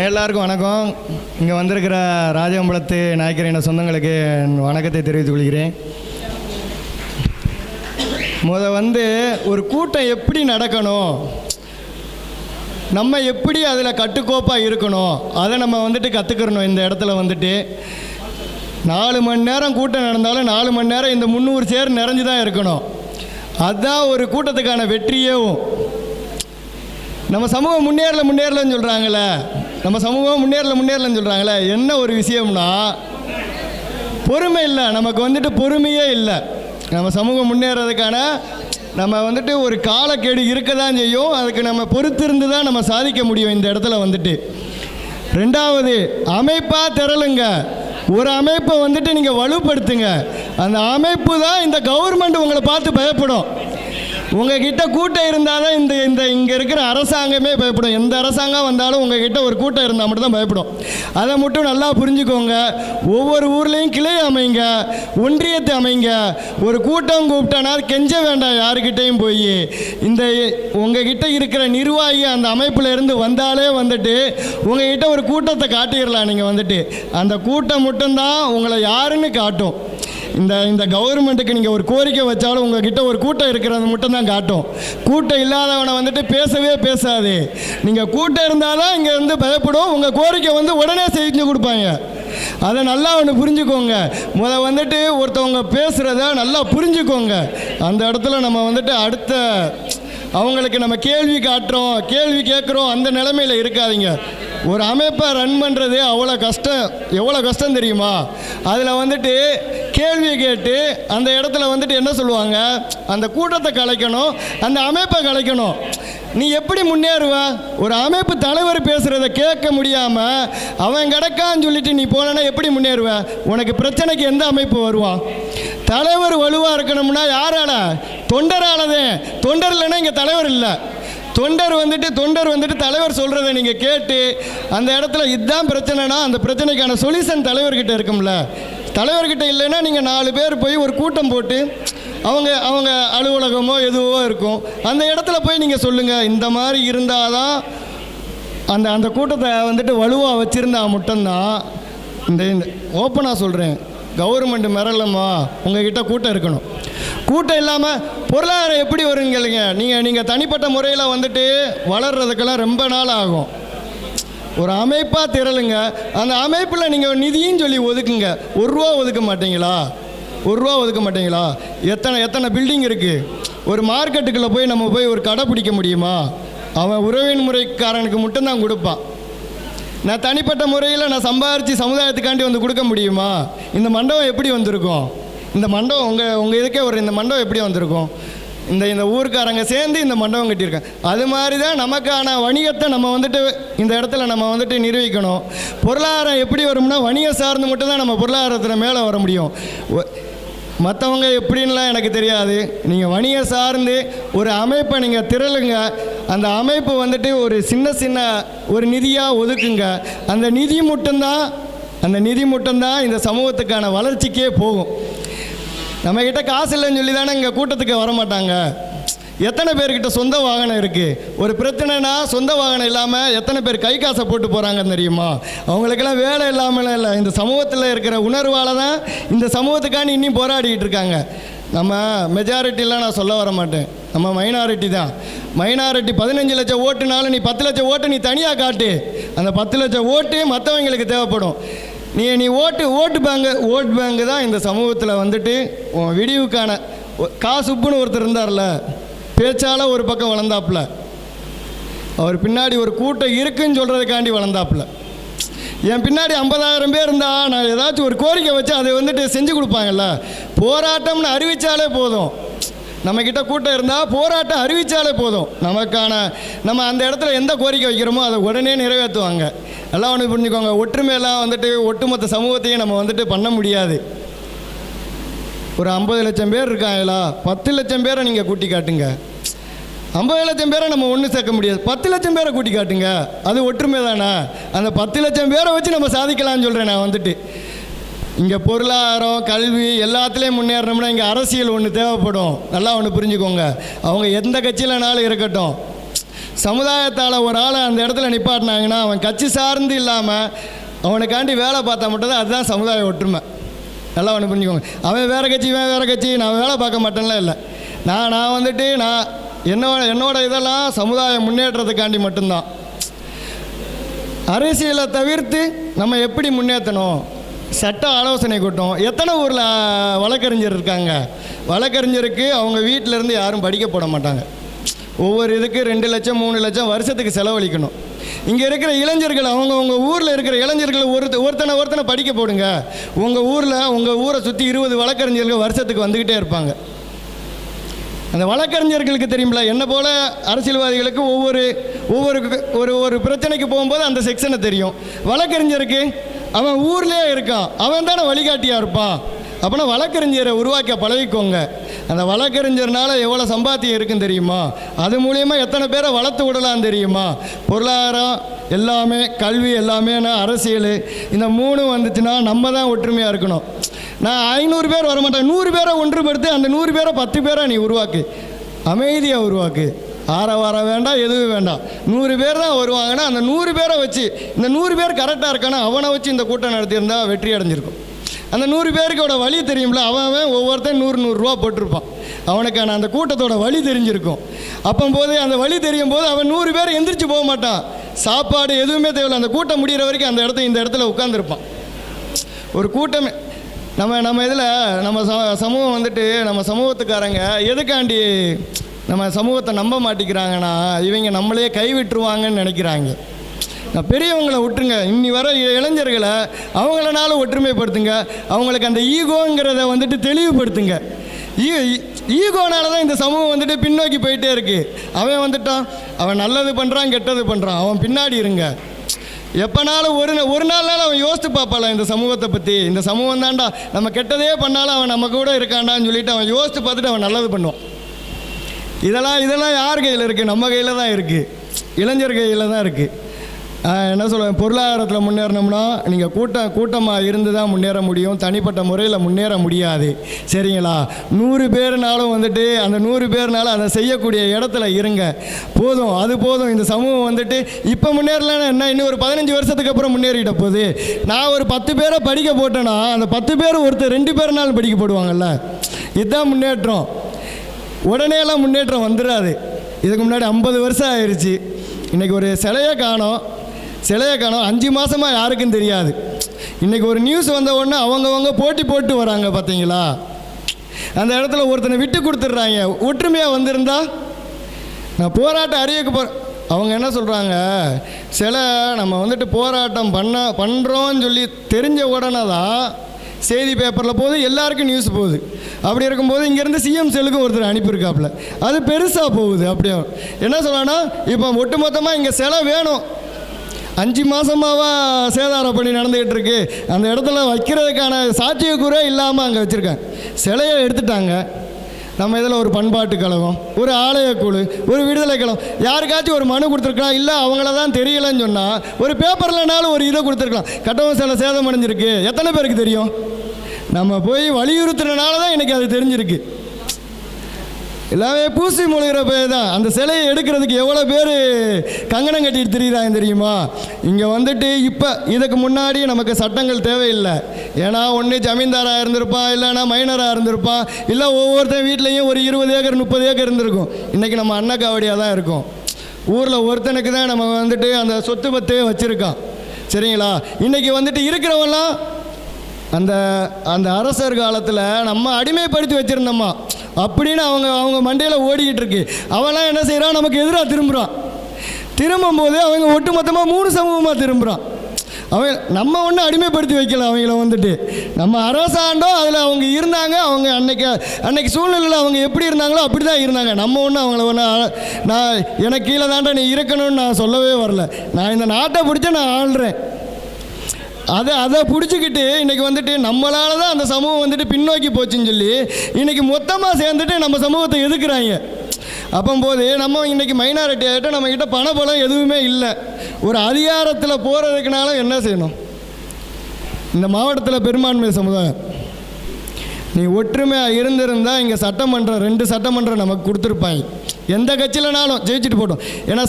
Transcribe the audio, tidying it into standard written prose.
எல்லாருக்கும் வணக்கம். இங்கே வந்திருக்கிற ராஜகம்பலத்து நாயக்கரின சொந்தங்களுக்கு வணக்கத்தை தெரிவித்துக் கொள்கிறேன். ஒரு கூட்டம் எப்படி நடக்கணும், நம்ம எப்படி அதில் கட்டுக்கோப்பாக இருக்கணும், அதை நம்ம கற்றுக்கிறணும். இந்த இடத்துல 4 மணி நேரம் கூட்டம் நடந்தாலும் 4 மணி நேரம் இந்த 300 சேர் நிறைஞ்சு தான் இருக்கணும். அதுதான் ஒரு கூட்டத்துக்கான வெற்றியேவும். நம்ம சமூகம் முன்னேறலன்னு சொல்கிறாங்களே, என்ன ஒரு விஷயம்னா பொறுமை இல்லை. நமக்கு பொறுமையே இல்லை. நம்ம சமூகம் முன்னேறதுக்கான நம்ம ஒரு காலக்கெடு இருக்க தான் செய்யும். அதுக்கு நம்ம பொறுத்திருந்து தான் நம்ம சாதிக்க முடியும். இந்த இடத்துல ரெண்டாவது, அமைப்பாக திரளுங்க. ஒரு அமைப்பை நீங்கள் வலுப்படுத்துங்க. அந்த அமைப்பு தான் இந்த கவர்மெண்ட் உங்களை பார்த்து பயப்படும். உங்ககிட்ட கூட்டம் இருந்தால் தான் இந்த இங்கே இருக்கிற அரசாங்கமே பயப்படும். எந்த அரசாங்கம் வந்தாலும் உங்ககிட்ட ஒரு கூட்டம் இருந்தால் மட்டும் தான் பயப்படும். அதை மட்டும் நல்லா புரிஞ்சுக்கோங்க. ஒவ்வொரு ஊர்லேயும் கிளை அமைங்க, ஒன்றியத்தை அமைங்க. ஒரு கூட்டம் கூப்பிட்டனா கெஞ்ச வேண்டாம் யாருக்கிட்டையும் போய். இந்த உங்ககிட்ட இருக்கிற நிர்வாகி அந்த அமைப்பில் இருந்து வந்தாலே உங்ககிட்ட ஒரு கூட்டத்தை காட்டிடலாம். நீங்கள் அந்த கூட்டம் மட்டும்தான் உங்களை யாருன்னு காட்டும். இந்த கவர்மெண்ட்டுக்கு நீங்கள் ஒரு கோரிக்கை வச்சாலும் உங்ககிட்ட ஒரு கூட்டம் இருக்கிறது மட்டும்தான் காட்டும். கூட்டம் இல்லாதவனை பேசவே பேசாது. நீங்கள் கூட்டம் இருந்தால் தான் இங்கே பயப்படும். உங்கள் கோரிக்கை உடனே செஞ்சு கொடுப்பாங்க. அதை நல்லா புரிஞ்சுக்கோங்க. ஒருத்தவங்க பேசுகிறத நல்லா புரிஞ்சுக்கோங்க. அந்த இடத்துல நம்ம அடுத்த அவங்களுக்கு நம்ம கேள்வி காட்டுறோம், கேள்வி கேட்குறோம், அந்த நிலைமையில் இருக்காதீங்க. ஒரு அமைப்பை ரன் பண்ணுறது எவ்வளோ கஷ்டம் தெரியுமா? அதில் கேள்வி கேட்டு அந்த இடத்துல என்ன சொல்லுவாங்க, அந்த கூட்டத்தை கலைக்கணும், அந்த அமைப்பை கலைக்கணும். நீ எப்படி முன்னேறுவ? ஒரு அமைப்பு தலைவர் பேசுகிறத கேட்க முடியாமல் அவன் கிடக்கான்னு சொல்லிட்டு நீ போனா எப்படி முன்னேறுவ? உனக்கு பிரச்சனைக்கு எந்த அமைப்பு வருவான்? தலைவர் வலுவாக இருக்கணும்னா யாரால? தொண்டராலதே. தொண்டர் இல்லைன்னா இங்கே தலைவர் இல்லை. தொண்டர் தலைவர் சொல்கிறத நீங்கள் கேட்டு அந்த இடத்துல இதுதான் பிரச்சனைனா அந்த பிரச்சனைக்கான சொல்யூஷன் தலைவர்கிட்ட இருக்கும்ல. தலைவர்கிட்ட இல்லைன்னா நீங்கள் 4 பேர் போய் ஒரு கூட்டம் போட்டு அவங்க அலுவலகமோ எதுவோ இருக்கும், அந்த இடத்துல போய் நீங்கள் சொல்லுங்கள். இந்த மாதிரி இருந்தால் தான் அந்த கூட்டத்தை வலுவாக வச்சுருந்தா மட்டும்தான் இந்த ஓப்பனாக சொல்கிறேன், கவர்மெண்ட் மிரளமா உங்ககிட்ட கூட்டம் இருக்கணும். கூட்டம் இல்லாமல் பொருளாதாரம் எப்படி வருங்க? நீங்கள் தனிப்பட்ட முறையில் வளர்கிறதுக்கெல்லாம் ரொம்ப நாள் ஆகும். ஒரு அமைப்பாக திரளுங்க. அந்த அமைப்பில் நீங்கள் நிதியும் சொல்லி ஒதுக்குங்க. 1 ரூபா ஒதுக்க மாட்டீங்களா? 1 ரூபா ஒதுக்க மாட்டீங்களா? எத்தனை பில்டிங் இருக்குது? ஒரு மார்க்கெட்டுக்குள்ளே போய் நம்ம போய் ஒரு கடை பிடிக்க முடியுமா? அவன் உறவின் முறைக்காரனுக்கு மட்டும்தான் கொடுப்பான். நான் தனிப்பட்ட முறையில் நான் சம்பாரித்து சமுதாயத்துக்காண்டி கொடுக்க முடியுமா? இந்த மண்டபம் எப்படி வந்திருக்கும்? இந்த மண்டபம் உங்கள் இதுக்கே இந்த மண்டபம் எப்படி வந்திருக்கும்? இந்த ஊருக்காரங்க சேர்ந்து இந்த மண்டபம் கட்டியிருக்காங்க. அது மாதிரி தான் நமக்கான வணிகத்தை நம்ம இந்த இடத்துல நம்ம நிர்வகிக்கணும். பொருளாதாரம் எப்படி வரும்னா வணிகம் சார்ந்து மட்டும்தான் நம்ம பொருளாதாரத்தில் மேலே வர முடியும். மற்றவங்க எப்படின்லாம் எனக்கு தெரியாது. நீங்கள் வணிகம் சார்ந்து ஒரு அமைப்பை நீங்கள் திரளுங்க. அந்த அமைப்பு ஒரு சின்ன ஒரு நிதியாக ஒதுக்குங்க. அந்த நிதி மட்டும்தான் இந்த சமூகத்துக்கான வளர்ச்சிக்கே போகும். நம்மக்கிட்ட காசு இல்லைன்னு சொல்லி தானே இங்கே கூட்டத்துக்கு வரமாட்டாங்க. எத்தனை பேர்கிட்ட சொந்த வாகனம் இருக்குது? ஒரு பிரச்சனைனா சொந்த வாகனம் இல்லாமல் எத்தனை பேர் கை காசை போட்டு போகிறாங்கன்னு தெரியுமா? அவங்களுக்கெல்லாம் வேலை இல்லாமல் இல்லை. இந்த சமூகத்தில் இருக்கிற உணர்வால் தான் இந்த சமூகத்துக்காண்டி இன்னும் போராடிக்கிட்டு இருக்காங்க. நம்ம மெஜாரிட்டிலாம் நான் சொல்ல வர மாட்டேன், நம்ம மைனாரிட்டி தான். மைனாரிட்டி 15 லட்சம் ஓட்டுனாலும் நீ 10 லட்சம் ஓட்டு நீ தனியாக காட்டு. அந்த 10 லட்சம் ஓட்டு மற்றவங்களுக்கு தேவைப்படும். நீ ஓட்டு பேங்கு தான் இந்த சமூகத்தில் விடிவுக்கான காசுப்புன்னு ஒருத்தர் இருந்தார்ல, பேச்சால் ஒரு பக்கம் வளர்ந்தாப்புல, அவர் பின்னாடி ஒரு கூட்டம் இருக்குன்னு சொல்கிறதுக்காண்டி வளர்ந்தாப்புல. என் பின்னாடி 50,000 பேர் இருந்தால் நான் ஏதாச்சும் ஒரு கோரிக்கை வச்சு அதை செஞ்சு கொடுப்பாங்கல்ல. போராட்டம்னு அறிவித்தாலே போதும். நம்மக்கிட்ட கூட்டம் இருந்தால் போராட்டம் அறிவித்தாலே போதும். நம்ம அந்த இடத்துல எந்த கோரிக்கை வைக்கிறோமோ அதை உடனே நிறைவேற்றுவாங்க. எல்லாம் ஒன்று புரிஞ்சுக்கோங்க. ஒற்றுமையெல்லாம் ஒட்டுமொத்த சமூகத்தையும் நம்ம பண்ண முடியாது. ஒரு 50 லட்சம் பேர் இருக்காங்களா, 10 லட்சம் பேரை நீங்கள் கூட்டி காட்டுங்க. 50 லட்சம் பேரை நம்ம ஒன்று சேர்க்க முடியாது. 10 லட்சம் பேரை கூட்டி காட்டுங்க. அது ஒற்றுமை தானே? அந்த 10 லட்சம் பேரை வச்சு நம்ம சாதிக்கலாம்னு சொல்கிறேன் நான். இங்கே பொருளாதாரம், கல்வி எல்லாத்துலேயும் முன்னேறணும்னா இங்கே அரசியல் ஒன்று தேவைப்படும். நல்லா ஒன்று புரிஞ்சுக்கோங்க. அவங்க எந்த கட்சியிலனாலும் இருக்கட்டும், சமுதாயத்தால் ஒரு ஆளை அந்த இடத்துல நிப்பாட்டினாங்கன்னா அவன் கட்சி சார்ந்து இல்லாமல் அவனுக்காண்டி வேலை பார்த்தா மட்டும்தான் அதுதான் சமுதாய ஒற்றுமை. நல்லா ஒன்று புரிஞ்சுக்கோங்க. அவன் வேறு கட்சி இவன் வேறு கட்சி, நான் வேலை பார்க்க மாட்டேன்லாம் இல்லை. நான் வந்துட்டு என்னோட இதெல்லாம் சமுதாய முன்னேற்றத்துக்காண்டி மட்டும்தான். அரசியலை தவிர்த்து நம்ம எப்படி முன்னேற்றணும், சட்ட ஆலோசனை கூட்டம். எத்தனை ஊரில் வழக்கறிஞர் இருக்காங்க? வழக்கறிஞருக்கு அவங்க வீட்டிலேருந்து யாரும் படிக்க போட மாட்டாங்க. ஒவ்வொரு இதுக்கு 2 லட்சம் 3 லட்சம் வருஷத்துக்கு செலவழிக்கணும். இங்கே இருக்கிற இளைஞர்கள் உங்கள் ஊரில் இருக்கிற இளைஞர்கள் ஒருத்தனை படிக்க போடுங்க. உங்கள் ஊரை சுற்றி 20 வழக்கறிஞர்கள் வருஷத்துக்கு வந்துக்கிட்டே இருப்பாங்க. அந்த வழக்கறிஞர்களுக்கு தெரியுமில்ல, என்ன போல் அரசியல்வாதிகளுக்கு ஒவ்வொரு பிரச்சனைக்கு போகும்போது அந்த செக்ஷனை தெரியும். வழக்கறிஞருக்கு அவன் ஊர்லேயே இருக்கான், அவன் தானே வழிகாட்டியாக இருப்பான். அப்போனா வழக்கறிஞரை உருவாக்க பழகிக்கோங்க. அந்த வழக்கறிஞர்னால எவ்வளோ சம்பாத்தியம் இருக்குன்னு தெரியுமா? அது மூலயமா எத்தனை பேரை வளர்த்து விடலாம் தெரியுமா? பொருளாதாரம் எல்லாமே, கல்வி எல்லாமே, அரசியல், இந்த 3 வந்துச்சுன்னா நம்ம தான் ஒற்றுமையாக இருக்கணும். நான் 500 பேர் வரமாட்டேன், 100 பேரை ஒன்றுபடுத்தி அந்த 100 பேரை 10 பேரை நீ உருவாக்கு, அமைதியாக உருவாக்கு. வர வேண்டாம், எதுவும் வேண்டாம். 100 பேர் தான் வருவாங்கன்னா அந்த 100 பேரை வச்சு, இந்த 100 பேர் கரெக்டாக இருக்கானா அவனை வச்சு இந்த கூட்டம் நடத்தியிருந்தால் வெற்றி அடைஞ்சிருக்கும். அந்த 100 பேருக்கோட வழி தெரியும்ல, அவன் ஒவ்வொருத்தன் 100 ரூபா போட்டிருப்பான். அவனுக்கான அந்த கூட்டத்தோட வழி தெரிஞ்சிருக்கும். அப்போது அந்த வழி தெரியும் போது அவன் 100 பேர் எந்திரிச்சு போக மாட்டான். சாப்பாடு எதுவுமே தேவையில்லை, அந்த கூட்டம் முடிகிற வரைக்கும் இந்த இடத்துல உட்காந்துருப்பான். ஒரு கூட்டமே நம்ம இதில் நம்ம சமூகம் வந்துட்டு, நம்ம சமூகத்துக்காரங்க எதுக்காண்டி நம்ம சமூகத்தை நம்ப மாட்டேங்கிறாங்கன்னா, இவங்க நம்மளையே கைவிட்டுருவாங்கன்னு நினைக்கிறாங்க. பெரியவங்களை விட்டுருங்க, இன்னி வர இளைஞர்களை அவங்களனால ஒற்றுமைப்படுத்துங்க. அவங்களுக்கு அந்த ஈகோங்கிறத வந்துட்டு தெளிவுபடுத்துங்க. ஈகோனால தான் இந்த சமூகம் வந்துட்டு பின்னோக்கி போயிட்டே இருக்குது. அவன் வந்துட்டான், அவன் நல்லது பண்ணுறான் கெட்டது பண்ணுறான், அவன் பின்னாடி இருங்க. எப்போனாலும் ஒரு நாள்னாலும் அவன் யோசித்து பார்ப்பாள இந்த சமூகத்தை பற்றி. இந்த சமூகம் தான்டா, நம்ம கெட்டதே பண்ணாலும் அவன் நம்ம கூட இருக்காண்டான்னு சொல்லிட்டு அவன் யோசித்து பார்த்துட்டு அவன் நல்லது பண்ணுவான். இதெல்லாம் யார் கையில் இருக்குது? நம்ம கையில் தான் இருக்குது, இளைஞர் கையில் தான் இருக்குது. என்ன சொல்லுவேன், பொருளாதாரத்தில் முன்னேறணும்னா நீங்கள் கூட்டமாக இருந்து தான் முன்னேற முடியும், தனிப்பட்ட முறையில் முன்னேற முடியாது. சரிங்களா? 100 பேர்னாலும் வந்துட்டு அந்த 100 பேர்னாலும் அதை செய்யக்கூடிய இடத்துல இருங்க. போதும், அது போதும். இந்த சமூகம் வந்துட்டு இப்போ முன்னேறலன்னா என்ன, இன்னும் ஒரு 15 வருஷத்துக்கு அப்புறம் முன்னேறிட்ட போகுது. நான் ஒரு 10 பேரை படிக்க போட்டேன்னா அந்த 10 பேர் ஒருத்தர் 2 பேர்னாலும் படிக்க போடுவாங்கல்ல. இதுதான் முன்னேற்றம். உடனேலாம் முன்னேற்றம் வந்துடாது. இதுக்கு முன்னாடி 50 வருஷம் ஆயிடுச்சு. இன்றைக்கி ஒரு சிலையை காணோம் 5 மாதமாக யாருக்கும் தெரியாது. இன்றைக்கி ஒரு நியூஸ் வந்த உடனே அவங்கவங்க போட்டு வராங்க. பார்த்தீங்களா? அந்த இடத்துல ஒருத்தனை விட்டு கொடுத்துட்றாங்க. ஒற்றுமையாக வந்திருந்தா நான் போராட்டம் அறிவிக்க அவங்க என்ன சொல்கிறாங்க, நம்ம வந்துட்டு போராட்டம் பண்ணுறோன்னு சொல்லி தெரிஞ்ச உடனே தான் செய்தி பேப்பரில் போகுது, எல்லாருக்கும் நியூஸ் போகுது. அப்படி இருக்கும்போது இங்கேருந்து சிஎம் செல்லுக்கு ஒருத்தர் அனுப்பியிருக்காப்புல, அது பெருசாக போகுது. அப்படியே என்ன சொல்லலாம்னா, இப்போ ஒட்டுமொத்தமாக இங்கே சிலை வேணும். 5 மாதமாவா சேதார பணி நடந்துக்கிட்டு இருக்கு. அந்த இடத்துல வைக்கிறதுக்கான சாத்தியக்கூறே இல்லாமல் அங்கே வச்சுருக்காங்க. சிலையை எடுத்துட்டாங்க. நம்ம இதில் ஒரு பண்பாட்டு கழகம், ஒரு ஆலயக்குழு, ஒரு விடுதலை கழகம், யாருக்காச்சும் ஒரு மனு கொடுத்துருக்கலாம். இல்லை அவங்கள தான் தெரியலன்னு சொன்னால் ஒரு பேப்பர்லனாலும் ஒரு இதை கொடுத்துருக்கலாம். கட்டவும் சில சேதம் அடைஞ்சிருக்கு, எத்தனை பேருக்கு தெரியும்? நம்ம போய் வலியுறுத்துறதுனால தான் எனக்கு அது தெரிஞ்சிருக்கு. எல்லாமே பூசி மொழிகிற பேர் தான். அந்த சிலையை எடுக்கிறதுக்கு எவ்வளோ பேர் கங்கணம் கட்டிட்டு திரிகிறாங்க தெரியுமா? இங்கே வந்துட்டு இப்போ இதுக்கு முன்னாடி நமக்கு சட்டங்கள் தேவையில்லை. ஏன்னா ஒன்று ஜமீன்தாராக இருந்திருப்பான், இல்லைன்னா மைனராக இருந்திருப்பான், இல்லை ஒவ்வொருத்தன் வீட்லேயும் ஒரு 20 ஏக்கர் 30 ஏக்கர் இருந்திருக்கும். இன்றைக்கி நம்ம அன்னக்காவடியாக தான் இருக்கோம். ஊரில் ஒருத்தனுக்கு தான் நம்ம வந்துட்டு அந்த சொத்து பத்தே வச்சுருக்கான். சரிங்களா? இன்றைக்கி வந்துட்டு இருக்கிறவங்களாம் அந்த அரசர் காலத்தில் நம்ம அடிமைப்படுத்தி வச்சுருந்தோம்மா அப்படின்னு அவங்க மண்டையில் ஓடிக்கிட்டு இருக்கு. அவெல்லாம் என்ன செய்கிறான், நமக்கு எதிராக திரும்பும்போது அவங்க ஒட்டுமொத்தமாக 3 சமூகமாக திரும்புகிறான். நம்ம ஒன்றும் அடிமைப்படுத்தி வைக்கல. அவங்கள வந்துட்டு நம்ம அரசாண்டோ அதில் அவங்க இருந்தாங்க. அவங்க அன்னைக்கு சூழ்நிலையில் அவங்க எப்படி இருந்தாங்களோ அப்படி தான் இருந்தாங்க. நம்ம ஒன்றும் அவங்கள நான் எனக்கு கீழே தாண்டா நீ இருக்கணும்னு நான் சொல்லவே வரல. நான் இந்த நாட்டை பிடிச்சா நான் ஆள்றேன். அதை பிடிச்சிக்கிட்டு இன்றைக்கி வந்துட்டு நம்மளால தான் அந்த சமூகம் வந்துட்டு பின்னோக்கி போச்சுன்னு சொல்லி இன்றைக்கி மொத்தமாக சேர்ந்துட்டு நம்ம சமூகத்தை எதுக்குறாங்க. அப்போது நம்ம இன்றைக்கி மைனாரிட்டி ஆகிட்டோம். நம்மக்கிட்ட பணபலம் எதுவுமே இல்லை. ஒரு அதிகாரத்தில் போகிறதுக்குனால என்ன செய்யணும்? இந்த மாவட்டத்தில் பெரும்பான்மை சமுதாயம் நீ ஒற்றுமையாக இருந்திருந்தால் இங்கே சட்டமன்றம் 2 சட்டமன்றம் நமக்கு கொடுத்துருப்பாங்க. எந்த கட்சியிலனாலும் ஜெயிச்சுட்டு போட்டோம். ஏன்னா